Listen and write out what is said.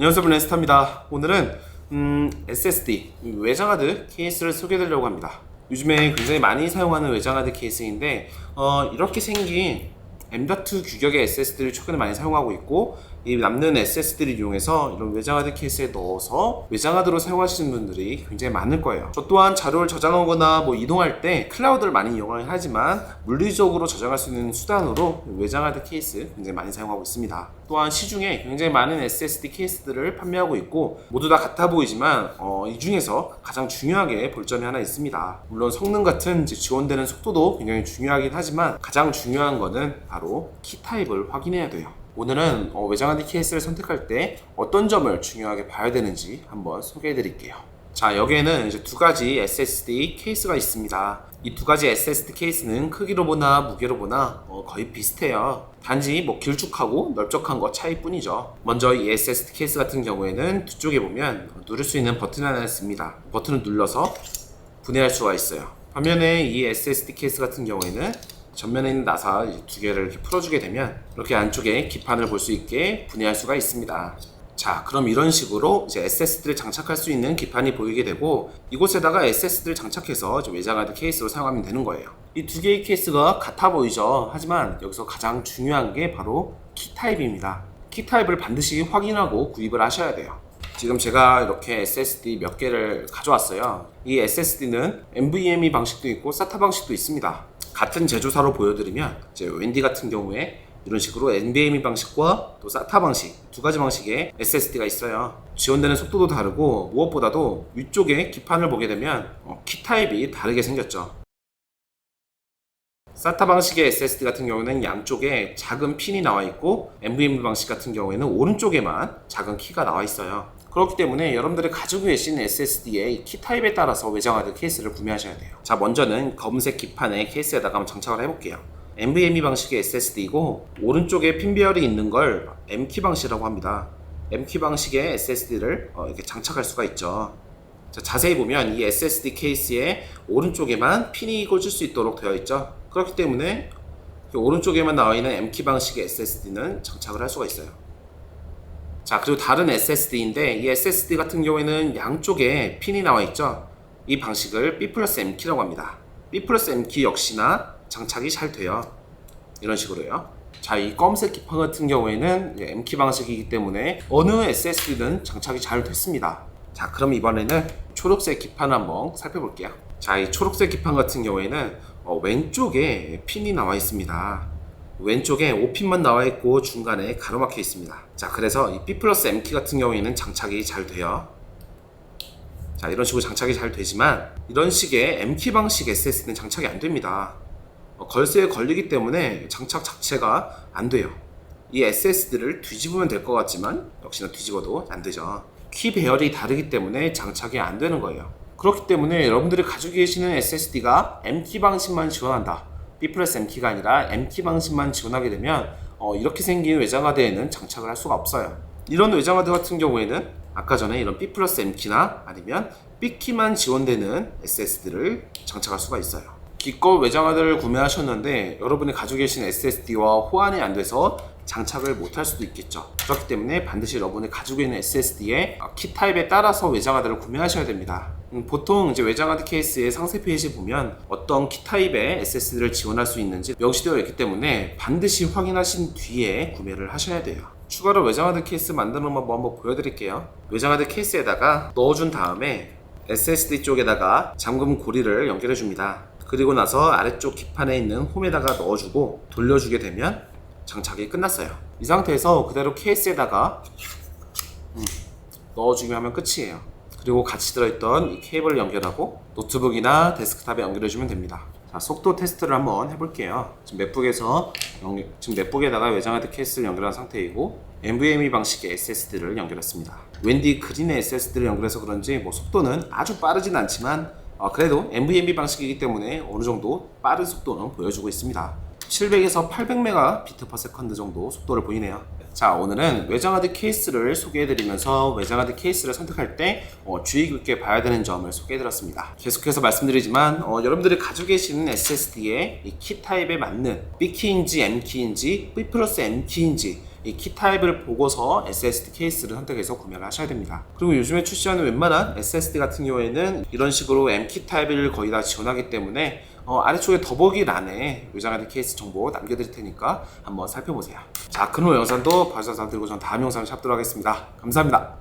안녕하세요, 블렌스타입니다. 오늘은 SSD 외장하드 케이스를 소개해드리려고 합니다. 요즘에 굉장히 많이 사용하는 외장하드 케이스인데 이렇게 생긴 M.2 규격의 SSD를 최근에 많이 사용하고 있고, 이 남는 SSD를 이용해서 이런 외장하드 케이스에 넣어서 외장하드로 사용하시는 분들이 굉장히 많을 거예요. 저 또한 자료를 저장하거나 이동할 때 클라우드를 많이 이용을 하지만 물리적으로 저장할 수 있는 수단으로 외장하드 케이스 굉장히 많이 사용하고 있습니다. 또한 시중에 굉장히 많은 SSD 케이스들을 판매하고 있고, 모두 다 같아 보이지만 이 중에서 가장 중요하게 볼 점이 하나 있습니다. 물론 성능 같은 지원되는 속도도 굉장히 중요하긴 하지만 가장 중요한 거는 바로 키 타입을 확인해야 돼요. 오늘은 외장하드 케이스를 선택할 때 어떤 점을 중요하게 봐야 되는지 한번 소개해 드릴게요. 자, 여기에는 이제 두 가지 SSD 케이스가 있습니다. 이 두 가지 SSD 케이스는 크기로 보나 무게로 보나 거의 비슷해요. 단지 길쭉하고 넓적한 것 차이뿐이죠. 먼저 이 SSD 케이스 같은 경우에는 뒤쪽에 보면 누를 수 있는 버튼이 하나 있습니다. 버튼을 눌러서 분해할 수가 있어요. 반면에 이 SSD 케이스 같은 경우에는 전면에 있는 나사 두 개를 이렇게 풀어주게 되면 이렇게 안쪽에 기판을 볼 수 있게 분해할 수가 있습니다. 자, 그럼 이런 식으로 이제 SSD를 장착할 수 있는 기판이 보이게 되고, 이곳에다가 SSD를 장착해서 외장하드 케이스로 사용하면 되는 거예요. 이 두 개의 케이스가 같아 보이죠? 하지만 여기서 가장 중요한 게 바로 키 타입입니다. 키 타입을 반드시 확인하고 구입을 하셔야 돼요. 지금 제가 이렇게 SSD 몇 개를 가져왔어요. 이 SSD는 NVMe 방식도 있고 SATA 방식도 있습니다. 같은 제조사로 보여드리면 이제 웬디 같은 경우에 이런 식으로 NVMe 방식과 또 SATA 방식 두 가지 방식의 SSD가 있어요. 지원되는 속도도 다르고, 무엇보다도 위쪽에 기판을 보게 되면 키 타입이 다르게 생겼죠. SATA 방식의 SSD 같은 경우는 양쪽에 작은 핀이 나와 있고, NVMe 방식 같은 경우에는 오른쪽에만 작은 키가 나와 있어요. 그렇기 때문에 여러분들이 가지고 계신 SSD의 키 타입에 따라서 외장하드 케이스를 구매하셔야 돼요. 자, 먼저는 검은색 기판의 케이스에다가 한번 장착을 해볼게요. NVMe 방식의 SSD이고, 오른쪽에 핀배열이 있는 걸 M키 방식이라고 합니다. M키 방식의 SSD를 이렇게 장착할 수가 있죠. 자, 자세히 보면 이 SSD 케이스의 오른쪽에만 핀이 꽂을 수 있도록 되어 있죠. 그렇기 때문에 오른쪽에만 나와 있는 M키 방식의 SSD는 장착을 할 수가 있어요. 자, 그리고 다른 SSD인데, 이 SSD 같은 경우에는 양쪽에 핀이 나와 있죠. 이 방식을 B 플러스 M키라고 합니다. B 플러스 M키 역시나 장착이 잘 돼요. 이런 식으로요. 자, 이 검은색 기판 같은 경우에는 M키 방식이기 때문에 어느 SSD든 장착이 잘 됐습니다. 자, 그럼 이번에는 초록색 기판을 한번 살펴볼게요. 자, 이 초록색 기판 같은 경우에는 왼쪽에 핀이 나와 있습니다. 왼쪽에 5핀만 나와 있고 중간에 가로막혀 있습니다. 자, 그래서 이 B 플러스 M키 같은 경우에는 장착이 잘 돼요. 자, 이런 식으로 장착이 잘 되지만 이런 식의 M키 방식 SSD는 장착이 안 됩니다. 걸쇠에 걸리기 때문에 장착 자체가 안 돼요. 이 SSD를 뒤집으면 될 것 같지만 역시나 뒤집어도 안 되죠. 키 배열이 다르기 때문에 장착이 안 되는 거예요. 그렇기 때문에 여러분들이 가지고 계시는 SSD가 M키 방식만 지원한다, B 플러스 M키가 아니라 M키 방식만 지원하게 되면 이렇게 생긴 외장하드에는 장착을 할 수가 없어요. 이런 외장하드 같은 경우에는 아까 전에 이런 B 플러스 M키나 아니면 B키만 지원되는 SSD를 장착할 수가 있어요. 기껏 외장하드를 구매하셨는데 여러분이 가지고 계신 SSD와 호환이 안 돼서 장착을 못할 수도 있겠죠. 그렇기 때문에 반드시 여러분이 가지고 있는 SSD의 키 타입에 따라서 외장하드를 구매하셔야 됩니다. 보통 이제 외장하드 케이스의 상세 페이지 보면 어떤 키 타입의 SSD를 지원할 수 있는지 명시되어 있기 때문에 반드시 확인하신 뒤에 구매를 하셔야 돼요. 추가로 외장하드 케이스 만드는 방법 한번 보여드릴게요. 외장하드 케이스에다가 넣어준 다음에 SSD 쪽에다가 잠금 고리를 연결해 줍니다. 그리고 나서 아래쪽 기판에 있는 홈에다가 넣어주고 돌려주게 되면 장착이 끝났어요. 이 상태에서 그대로 케이스에다가 넣어주기만 하면 끝이에요. 그리고 같이 들어있던 이 케이블을 연결하고 노트북이나 데스크탑에 연결해주면 됩니다. 자, 속도 테스트를 한번 해볼게요. 지금 넷북에다가 외장하드 케이스를 연결한 상태이고, NVMe 방식의 SSD를 연결했습니다. 웬디 그린의 SSD를 연결해서 그런지 속도는 아주 빠르진 않지만 그래도 NVMe 방식이기 때문에 어느 정도 빠른 속도는 보여주고 있습니다. 700에서 800Mbps 정도 속도를 보이네요. 자, 오늘은 외장하드 케이스를 소개해드리면서 외장하드 케이스를 선택할 때 주의 깊게 봐야 되는 점을 소개해드렸습니다. 계속해서 말씀드리지만 여러분들이 가지고 계시는 SSD의 이 키 타입에 맞는 B키인지 M키인지 B 플러스 M키인지 이 키 타입을 보고서 SSD 케이스를 선택해서 구매를 하셔야 됩니다. 그리고 요즘에 출시하는 웬만한 SSD 같은 경우에는 이런 식으로 M키 타입을 거의 다 지원하기 때문에 아래쪽에 더보기란에 요장하드 케이스 정보 남겨드릴 테니까 한번 살펴보세요. 자, 그럼 영상도 봐주셔서 감사드리고 전 다음 영상을 찾도록 하겠습니다. 감사합니다.